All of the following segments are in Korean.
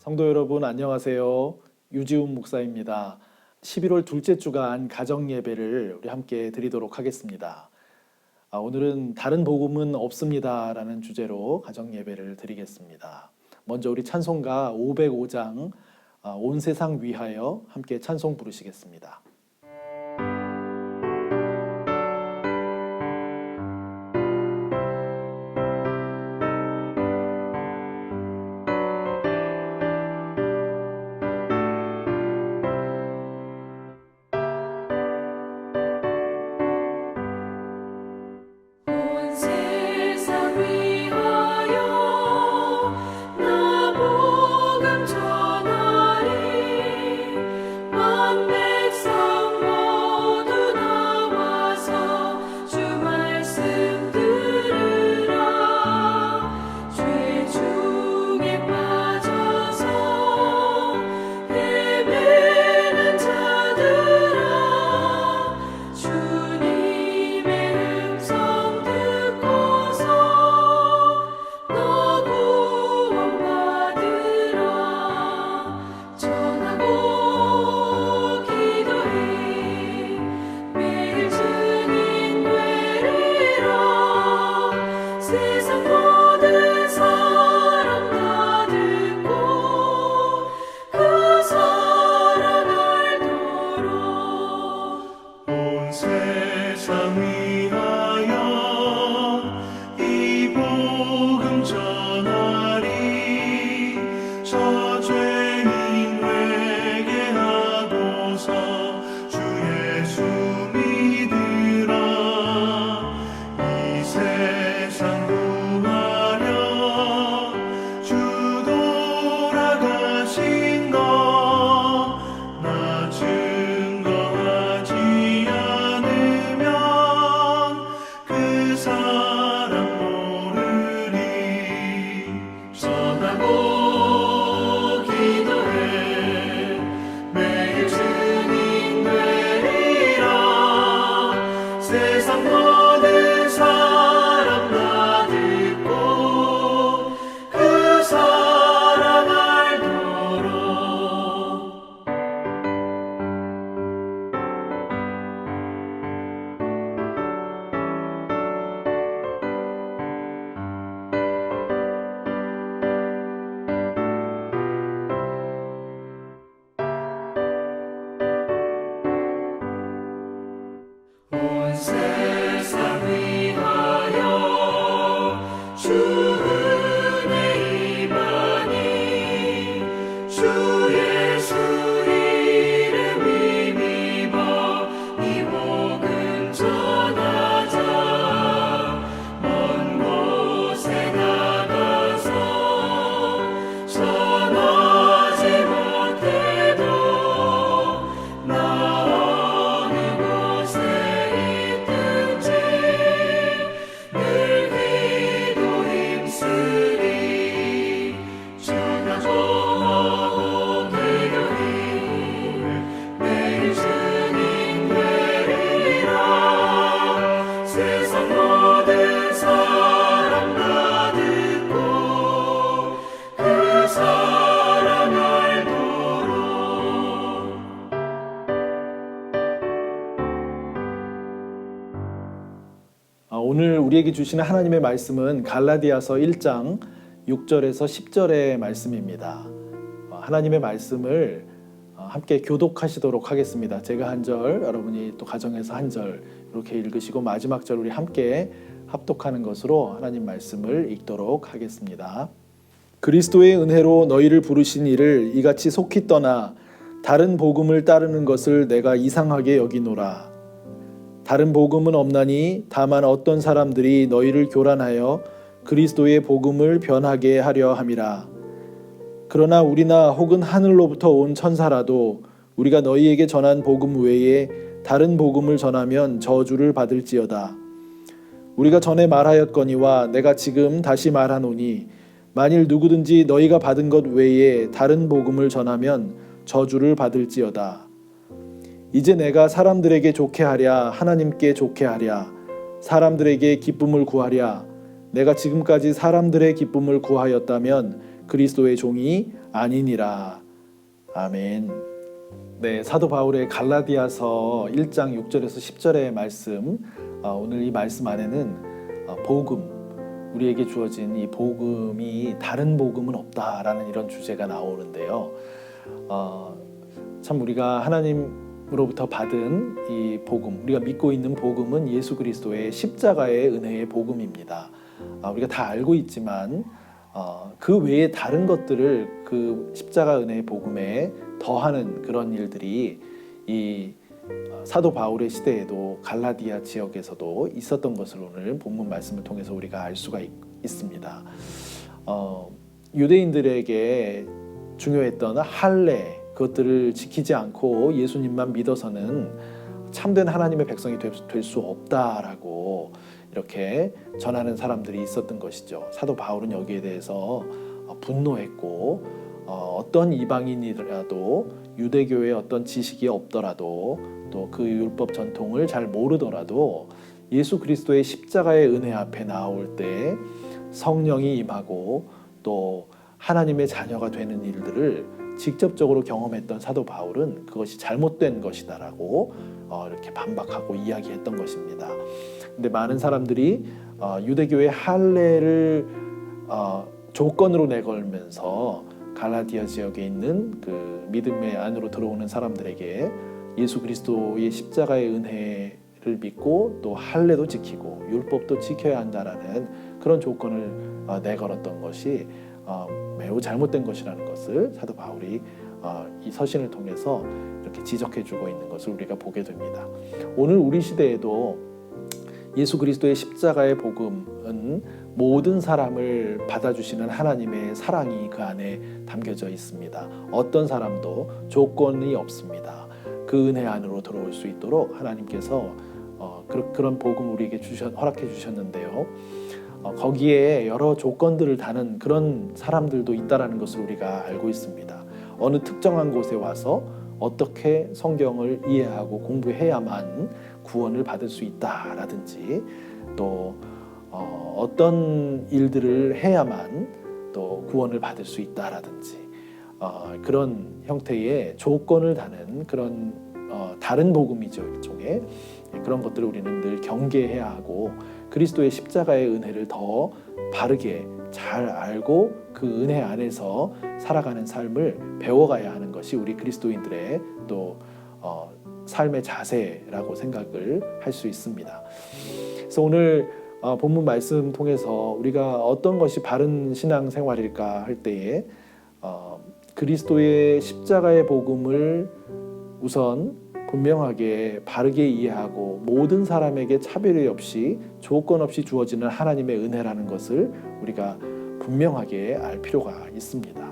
성도 여러분 안녕하세요. 유지훈 목사입니다. 11월 둘째 주간 가정 예배를 우리 함께 드리도록 하겠습니다. 오늘은 다른 복음은 없습니다 라는 주제로 가정 예배를 드리겠습니다. 먼저 우리 찬송가 505장 온 세상 위하여 함께 찬송 부르시겠습니다. 오늘 우리에게 주시는 하나님의 말씀은 갈라디아서 1장 6절에서 10절의 말씀입니다. 하나님의 말씀을 함께 교독하시도록 하겠습니다. 제가 한 절, 여러분이 또 가정에서 한 절 이렇게 읽으시고 마지막 절 우리 함께 합독하는 것으로 하나님 말씀을 읽도록 하겠습니다. 그리스도의 은혜로 너희를 부르신 이를 이같이 속히 떠나 다른 복음을 따르는 것을 내가 이상하게 여기노라. 다른 복음은 없나니 다만 어떤 사람들이 너희를 교란하여 그리스도의 복음을 변하게 하려 함이라. 그러나 우리나 혹은 하늘로부터 온 천사라도 우리가 너희에게 전한 복음 외에 다른 복음을 전하면 저주를 받을지어다. 우리가 전에 말하였거니와 내가 지금 다시 말하노니 만일 누구든지 너희가 받은 것 외에 다른 복음을 전하면 저주를 받을지어다. 이제 내가 사람들에게 좋게 하랴 하나님께 좋게 하랴 사람들에게 기쁨을 구하랴 내가 지금까지 사람들의 기쁨을 구하였다면 그리스도의 종이 아니니라. 아멘. 네, 사도 바울의 갈라디아서 1장 6절에서 10절의 말씀, 오늘 이 말씀 안에는 복음, 우리에게 주어진 이 복음이 다른 복음은 없다라는 이런 주제가 나오는데요. 참 우리가 하나님으로부터 받은 이 복음, 우리가 믿고 있는 복음은 예수 그리스도의 십자가의 은혜의 복음입니다. 우리가 다 알고 있지만 그 외에 다른 것들을 그 십자가 은혜의 복음에 더하는 그런 일들이 이 사도 바울의 시대에도 갈라디아 지역에서도 있었던 것을 오늘 본문 말씀을 통해서 우리가 알 수가 있습니다. 유대인들에게 중요했던 할례, 그것들을 지키지 않고 예수님만 믿어서는 참된 하나님의 백성이 될 수 없다라고 이렇게 전하는 사람들이 있었던 것이죠. 사도 바울은 여기에 대해서 분노했고 어떤 이방인이라도 유대교의 어떤 지식이 없더라도 또 그 율법 전통을 잘 모르더라도 예수 그리스도의 십자가의 은혜 앞에 나올 때 성령이 임하고 또 하나님의 자녀가 되는 일들을 직접적으로 경험했던 사도 바울은 그것이 잘못된 것이다라고 이렇게 반박하고 이야기했던 것입니다. 근데 많은 사람들이 유대교의 할례를 조건으로 내걸면서 갈라디아 지역에 있는 그 믿음의 안으로 들어오는 사람들에게 예수 그리스도의 십자가의 은혜를 믿고 또 할례도 지키고 율법도 지켜야 한다라는 그런 조건을 내걸었던 것이 매우 잘못된 것이라는 것을 사도 바울이 이 서신을 통해서 이렇게 지적해주고 있는 것을 우리가 보게 됩니다. 오늘 우리 시대에도 예수 그리스도의 십자가의 복음은 모든 사람을 받아주시는 하나님의 사랑이 그 안에 담겨져 있습니다. 어떤 사람도 조건이 없습니다. 그 은혜 안으로 들어올 수 있도록 하나님께서 그런 복음 우리에게 허락해 주셨는데요. 거기에 여러 조건들을 다는 그런 사람들도 있다라는 것을 우리가 알고 있습니다. 어느 특정한 곳에 와서 어떻게 성경을 이해하고 공부해야만 구원을 받을 수 있다라든지 또 어떤 일들을 해야만 또 구원을 받을 수 있다라든지 그런 형태의 조건을 다는 그런 다른 복음이죠. 일종의 그런 것들을 우리는 늘 경계해야 하고 그리스도의 십자가의 은혜를 더 바르게 잘 알고 그 은혜 안에서 살아가는 삶을 배워가야 하는 것이 우리 그리스도인들의 또 삶의 자세라고 생각을 할 수 있습니다. 그래서 오늘 본문 말씀 통해서 우리가 어떤 것이 바른 신앙생활일까 할 때에 그리스도의 십자가의 복음을 우선 분명하게 바르게 이해하고 모든 사람에게 차별이 없이 조건 없이 주어지는 하나님의 은혜라는 것을 우리가 분명하게 알 필요가 있습니다.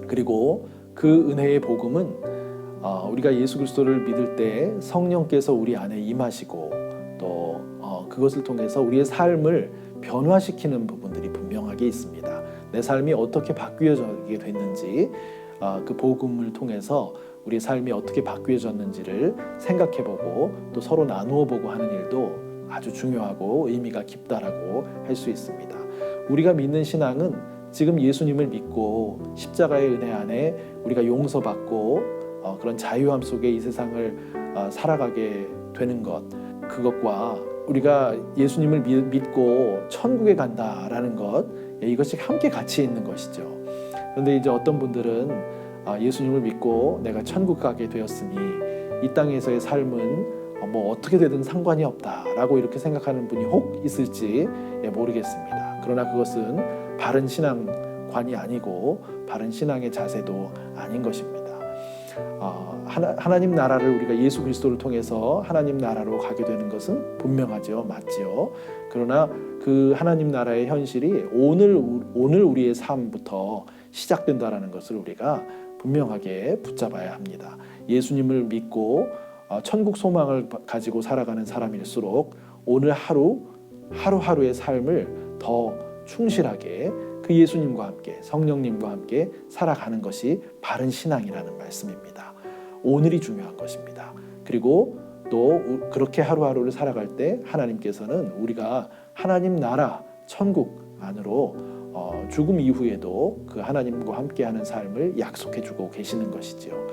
그리고 그 은혜의 복음은 우리가 예수 그리스도를 믿을 때 성령께서 우리 안에 임하시고 또 그것을 통해서 우리의 삶을 변화시키는 부분들이 분명하게 있습니다. 내 삶이 어떻게 바뀌어지게 됐는지 그 복음을 통해서 우리의 삶이 어떻게 바뀌어졌는지를 생각해보고 또 서로 나누어보고 하는 일도 아주 중요하고 의미가 깊다라고 할 수 있습니다. 우리가 믿는 신앙은 지금 예수님을 믿고 십자가의 은혜 안에 우리가 용서받고 그런 자유함 속에 이 세상을 살아가게 되는 것, 그것과 우리가 예수님을 믿고 천국에 간다라는 것, 이것이 함께 같이 있는 것이죠. 그런데 이제 어떤 분들은 예수님을 믿고 내가 천국 가게 되었으니 이 땅에서의 삶은 뭐 어떻게 되든 상관이 없다라고 이렇게 생각하는 분이 혹 있을지 모르겠습니다. 그러나 그것은 바른 신앙관이 아니고 바른 신앙의 자세도 아닌 것입니다. 하나님 나라를 우리가 예수 그리스도를 통해서 하나님 나라로 가게 되는 것은 분명하죠. 맞지요. 그러나 그 하나님 나라의 현실이 오늘 우리의 삶부터 시작된다라는 것을 우리가 분명하게 붙잡아야 합니다. 예수님을 믿고 천국 소망을 가지고 살아가는 사람일수록 오늘 하루하루의 삶을 더 충실하게 그 예수님과 함께 성령님과 함께 살아가는 것이 바른 신앙이라는 말씀입니다. 오늘이 중요한 것입니다. 그리고 또 그렇게 하루하루를 살아갈 때 하나님께서는 우리가 하나님 나라 천국 안으로 죽음 이후에도 그 하나님과 함께하는 삶을 약속해주고 계시는 것이지요.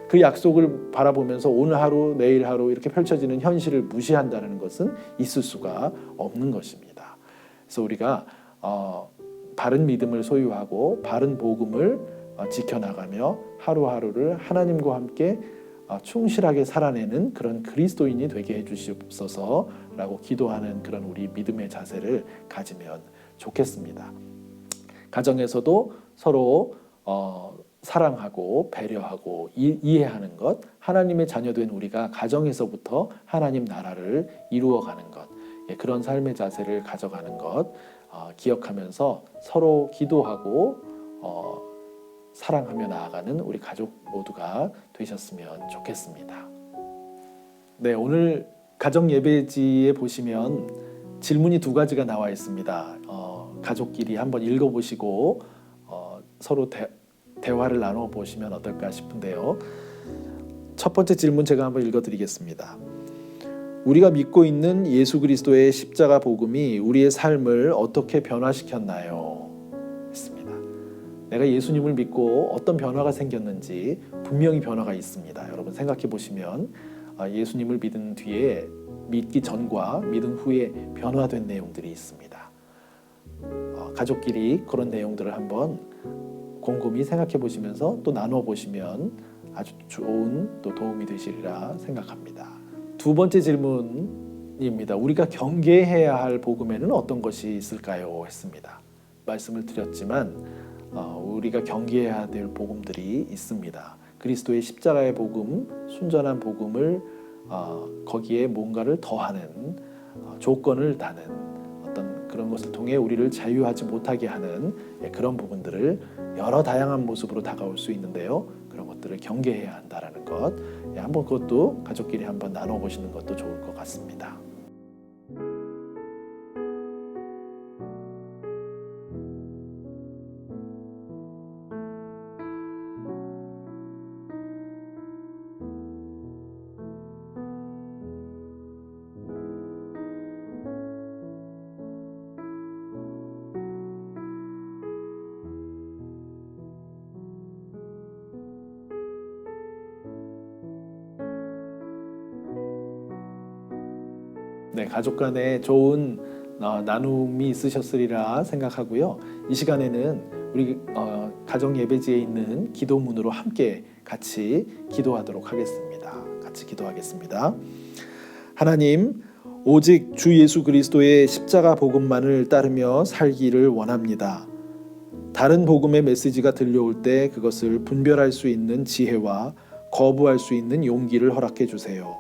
그 약속을 바라보면서 오늘 하루, 내일 하루 이렇게 펼쳐지는 현실을 무시한다는 것은 있을 수가 없는 것입니다. 그래서 우리가 바른 믿음을 소유하고 바른 복음을 지켜나가며 하루하루를 하나님과 함께 충실하게 살아내는 그런 그리스도인이 되게 해주시옵소서라고 기도하는 그런 우리 믿음의 자세를 가지면 좋겠습니다. 가정에서도 서로 사랑하고 배려하고 이해하는 것, 하나님의 자녀된 우리가 가정에서부터 하나님 나라를 이루어가는 것, 그런 삶의 자세를 가져가는 것 기억하면서 서로 기도하고 사랑하며 나아가는 우리 가족 모두가 되셨으면 좋겠습니다. 네, 오늘 가정 예배지에 보시면 질문이 2가지가 나와 있습니다. 가족끼리 한번 읽어보시고 서로 대화를 나눠보시면 어떨까 싶은데요. 첫 번째 질문 제가 한번 읽어드리겠습니다. 우리가 믿고 있는 예수 그리스도의 십자가 복음이 우리의 삶을 어떻게 변화시켰나요? 했습니다. 내가 예수님을 믿고 어떤 변화가 생겼는지 분명히 변화가 있습니다. 여러분 생각해 보시면 예수님을 믿은 뒤에 믿기 전과 믿은 후에 변화된 내용들이 있습니다. 가족끼리 그런 내용들을 한번 곰곰이 생각해 보시면서 또 나눠 보시면 아주 좋은 또 도움이 되시리라 생각합니다. 2번째 질문입니다. 우리가 경계해야 할 복음에는 어떤 것이 있을까요? 했습니다. 말씀을 드렸지만 우리가 경계해야 될 복음들이 있습니다. 그리스도의 십자가의 복음, 순전한 복음을 거기에 뭔가를 더하는 조건을 다는 어떤 그런 것을 통해 우리를 자유하지 못하게 하는 그런 부분들을 여러 다양한 모습으로 다가올 수 있는데요. 그런 것들을 경계해야 한다는 것, 한번 그것도 가족끼리 한번 나눠보시는 것도 좋을 것 같습니다. 네, 가족 간에 좋은 나눔이 있으셨으리라 생각하고요. 이 시간에는 우리 가정 예배지에 있는 기도문으로 함께 같이 기도하도록 하겠습니다. 같이 기도하겠습니다. 하나님, 오직 주 예수 그리스도의 십자가 복음만을 따르며 살기를 원합니다. 다른 복음의 메시지가 들려올 때 그것을 분별할 수 있는 지혜와 거부할 수 있는 용기를 허락해 주세요.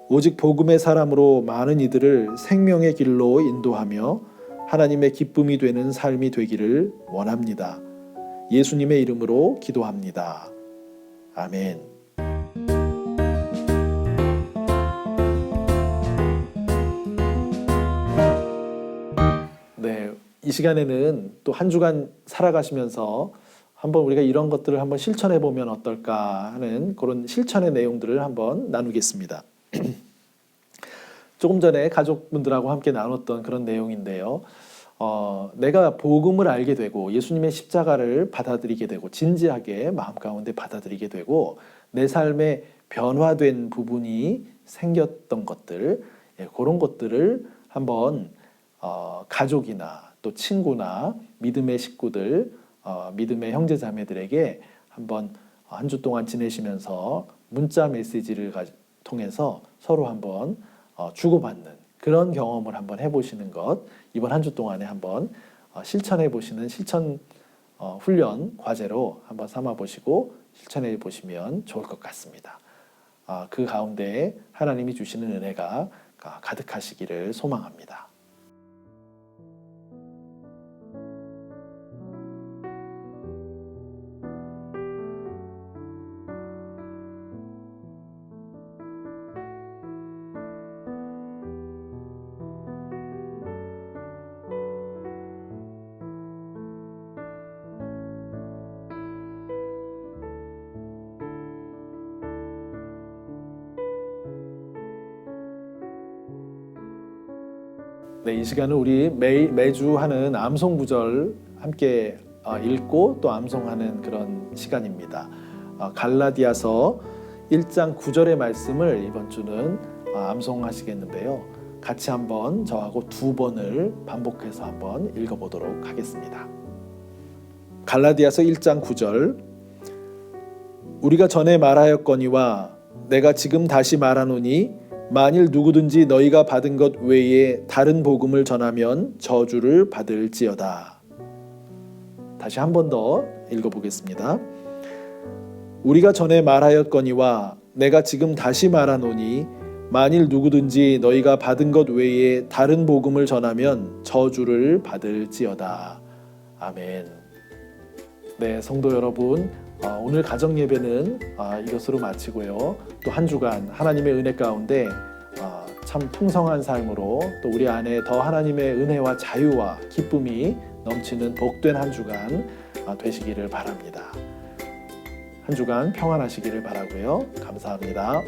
오직 복음의 사람으로 많은 이들을 생명의 길로 인도하며 하나님의 기쁨이 되는 삶이 되기를 원합니다. 예수님의 이름으로 기도합니다. 아멘. 네, 이 시간에는 또 한 주간 살아가시면서 한번 우리가 이런 것들을 한번 실천해 보면 어떨까 하는 그런 실천의 내용들을 한번 나누겠습니다. 조금 전에 가족분들하고 함께 나눴던 그런 내용인데요. 내가 복음을 알게 되고 예수님의 십자가를 받아들이게 되고 진지하게 마음 가운데 받아들이게 되고 내 삶에 변화된 부분이 생겼던 것들, 그런 것들을 한번 가족이나 또 친구나 믿음의 식구들, 믿음의 형제 자매들에게 한번 한 주 동안 지내시면서 문자 메시지를 통해서 서로 한번 주고받는 그런 경험을 한번 해보시는 것, 이번 한 주 동안에 한번 실천해 보시는 실천 훈련 과제로 한번 삼아 보시고 실천해 보시면 좋을 것 같습니다. 그 가운데 하나님이 주시는 은혜가 가득하시기를 소망합니다. 네, 이 시간은 우리 매주 하는 암송 구절 함께 읽고 또 암송하는 그런 시간입니다. 갈라디아서 1장 9절의 말씀을 이번 주는 암송하시겠는데요. 같이 한번 저하고 2번을 반복해서 한번 읽어보도록 하겠습니다. 갈라디아서 1장 9절. 우리가 전에 말하였거니와 내가 지금 다시 말하노니 만일 누구든지 너희가 받은 것 외에 다른 복음을 전하면 저주를 받을지어다. 다시 한 번 더 읽어보겠습니다. 우리가 전에 말하였거니와 내가 지금 다시 말하노니 만일 누구든지 너희가 받은 것 외에 다른 복음을 전하면 저주를 받을지어다. 아멘. 네, 성도 여러분, 오늘 가정 예배는 이것으로 마치고요. 또 한 주간 하나님의 은혜 가운데 참 풍성한 삶으로 또 우리 안에 더 하나님의 은혜와 자유와 기쁨이 넘치는 복된 한 주간 되시기를 바랍니다. 한 주간 평안하시기를 바라고요. 감사합니다.